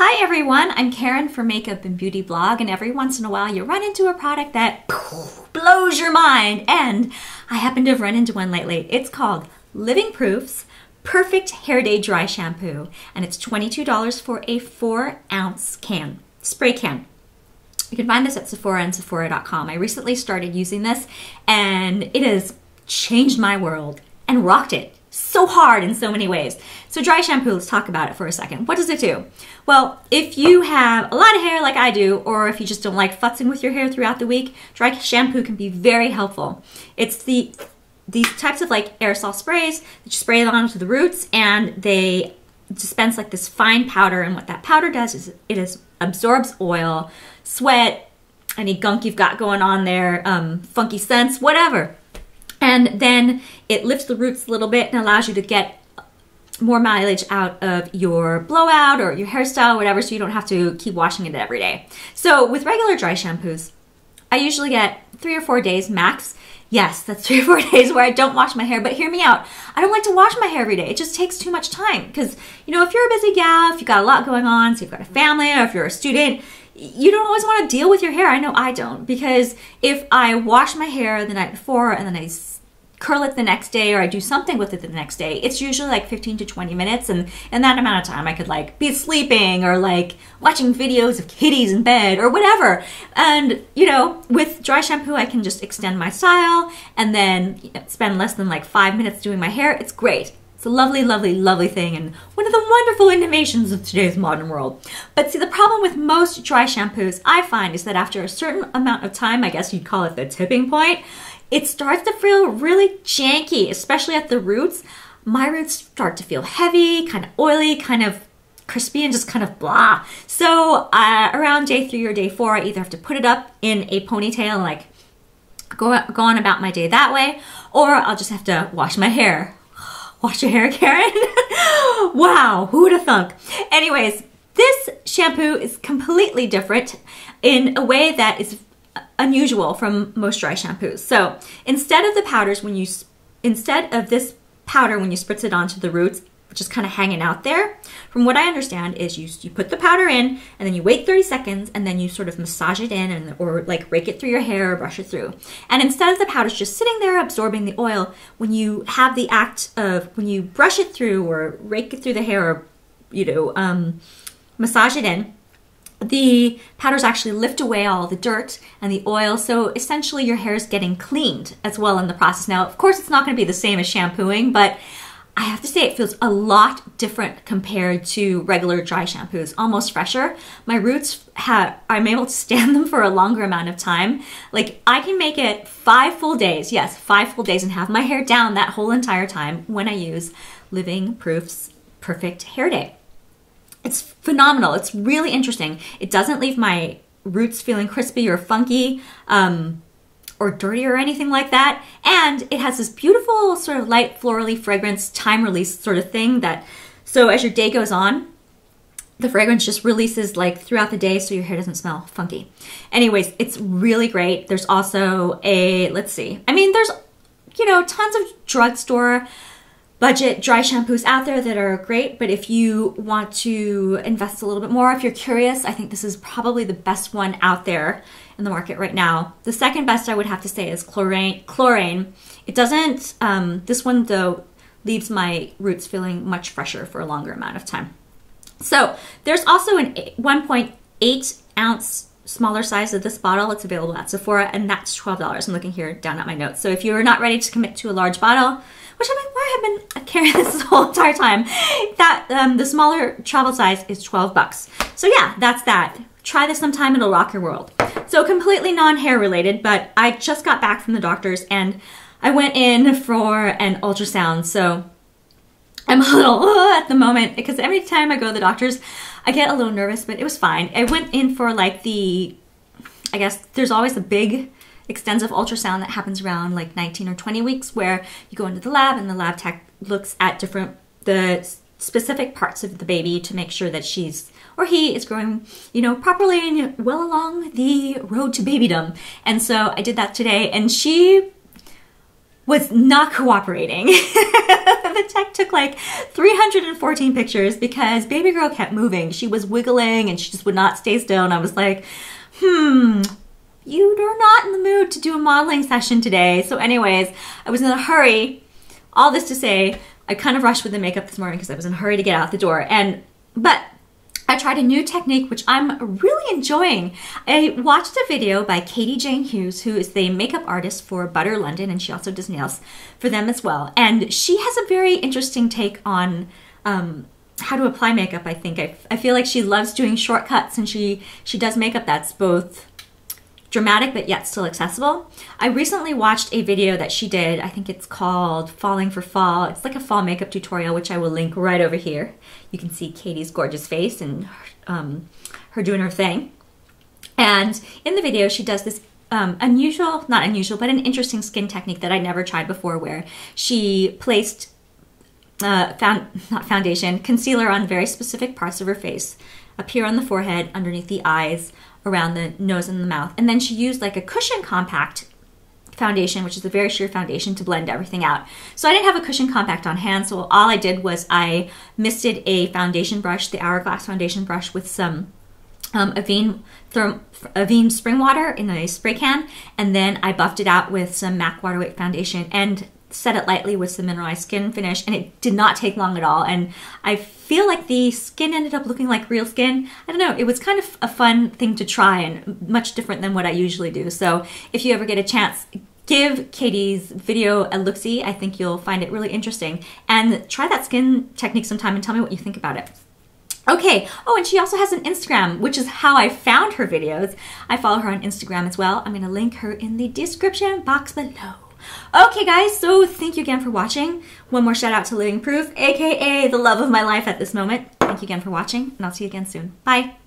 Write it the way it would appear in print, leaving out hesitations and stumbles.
Hi everyone, I'm Karen from Makeup and Beauty Blog, and every once in a while you run into a product that blows your mind, and I happen to have run into one lately. It's called Living Proof's Perfect Hair Day Dry Shampoo, and it's $22 for a 4-ounce can, spray can. You can find this at Sephora and Sephora.com. I recently started using this, and it has changed my world and rocked it so hard in so many ways. So dry shampoo, let's talk about it for a second. What does it do? Well, if you have a lot of hair like I do, or if you just don't like futzing with your hair throughout the week, dry shampoo can be very helpful. It's these types of like aerosol sprays that you spray onto the roots, and they dispense like this fine powder, and what that powder does is it absorbs oil, sweat, any gunk you've got going on there, funky scents, whatever. And then it lifts the roots a little bit and allows you to get more mileage out of your blowout or your hairstyle, whatever, so you don't have to keep washing it every day. So with regular dry shampoos, I usually get 3 or 4 days max. Yes, that's 3 or 4 days where I don't wash my hair, but hear me out. I don't like to wash my hair every day. It just takes too much time because, you know, if you're a busy gal, if you've got a lot going on, so you've got a family, or if you're a student, you don't always want to deal with your hair. I know I don't, because if I wash my hair the night before and then I curl it the next day, or I do something with it the next day, it's usually like 15 to 20 minutes, and in that amount of time I could like be sleeping or like watching videos of kitties in bed or whatever. And you know, with dry shampoo I can just extend my style and then spend less than like 5 minutes doing my hair. It's great. It's a lovely, lovely, lovely thing, and one of the wonderful innovations of today's modern world. But see, the problem with most dry shampoos I find is that after a certain amount of time, I guess you'd call it the tipping point, it starts to feel really janky, especially at the roots. My roots start to feel heavy, kind of oily, kind of crispy, and just kind of blah. So around day 3 or day 4, I either have to put it up in a ponytail and like go on about my day that way, or I'll just have to wash my hair. Wash your hair, Karen? Wow, who would have thunk? Anyways, this shampoo is completely different in a way that is unusual from most dry shampoos. So instead of the powders, instead of this powder when you spritz it onto the roots, just kind of hanging out there, from what I understand is you put the powder in and then you wait 30 seconds and then you sort of massage it in, and or like rake it through your hair or brush it through. And instead of the powders just sitting there absorbing the oil, when you have the act of, when you brush it through or rake it through the hair, or you know, massage it in, the powders actually lift away all the dirt and the oil, so essentially your hair is getting cleaned as well in the process. Now, of course, it's not going to be the same as shampooing, but I have to say it feels a lot different compared to regular dry shampoos, almost fresher. My roots I'm able to stand them for a longer amount of time. Like, I can make it 5 full days, yes, 5 full days, and have my hair down that whole entire time when I use Living Proof's Perfect Hair Day. It's phenomenal. It's really interesting. It doesn't leave my roots feeling crispy or funky or dirty or anything like that. And it has this beautiful sort of light florally fragrance, time release sort of thing that, so as your day goes on, the fragrance just releases like throughout the day so your hair doesn't smell funky. Anyways, it's really great. There's also a, let's see, I mean, there's, you know, tons of drugstore budget dry shampoos out there that are great, but if you want to invest a little bit more, if you're curious, I think this is probably the best one out there in the market right now. The second best I would have to say is chlorine. It doesn't, this one though leaves my roots feeling much fresher for a longer amount of time. So there's also an 1.8 ounce smaller size of this bottle. It's available at Sephora, and that's $12. I'm looking here down at my notes. So if you're not ready to commit to a large bottle, which I mean, why I've been carrying this whole entire time, that the smaller travel size is 12 bucks. So yeah, that's that. Try this sometime, it'll rock your world. So completely non-hair related, but I just got back from the doctor's and I went in for an ultrasound. So I'm a little at the moment, because every time I go to the doctor's, I get a little nervous, but it was fine. I went in for like I guess there's always a big extensive ultrasound that happens around like 19 or 20 weeks, where you go into the lab and the lab tech looks at the specific parts of the baby to make sure that she's or he is growing, you know, properly and well along the road to babydom. And so I did that today, and she was not cooperating. The tech took like 314 pictures because baby girl kept moving. She was wiggling and she just would not stay still. And I was like, you're not in the mood to do a modeling session today. So anyways, I was in a hurry. All this to say, I kind of rushed with the makeup this morning because I was in a hurry to get out the door. But I tried a new technique, which I'm really enjoying. I watched a video by Katie Jane Hughes, who is the makeup artist for Butter London, and she also does nails for them as well. And she has a very interesting take on how to apply makeup, I think. I feel like she loves doing shortcuts, and she does makeup that's both dramatic but yet still accessible. I recently watched a video that she did. I think it's called Falling for Fall. It's like a fall makeup tutorial, which I will link right over here. You can see Katie's gorgeous face and her doing her thing. And in the video, she does this not unusual, but an interesting skin technique that I never tried before, where she placed concealer on very specific parts of her face, up here on the forehead, underneath the eyes, around the nose and the mouth. And then she used like a cushion compact foundation, which is a very sheer foundation, to blend everything out. So I didn't have a cushion compact on hand, so all I did was I misted a foundation brush, the Hourglass foundation brush, with some Avene spring water in a spray can, and then I buffed it out with some MAC Water Weight foundation and set it lightly with some mineralized skin finish, and it did not take long at all. And I feel like the skin ended up looking like real skin. I don't know, it was kind of a fun thing to try and much different than what I usually do. So if you ever get a chance, give Katie's video a look-see. I think you'll find it really interesting. And try that skin technique sometime and tell me what you think about it. Okay, oh, and she also has an Instagram, which is how I found her videos. I follow her on Instagram as well. I'm gonna link her in the description box below. Okay guys, so thank you again for watching. One more shout out to Living Proof, aka the love of my life at this moment. Thank you again for watching, and I'll see you again soon. Bye.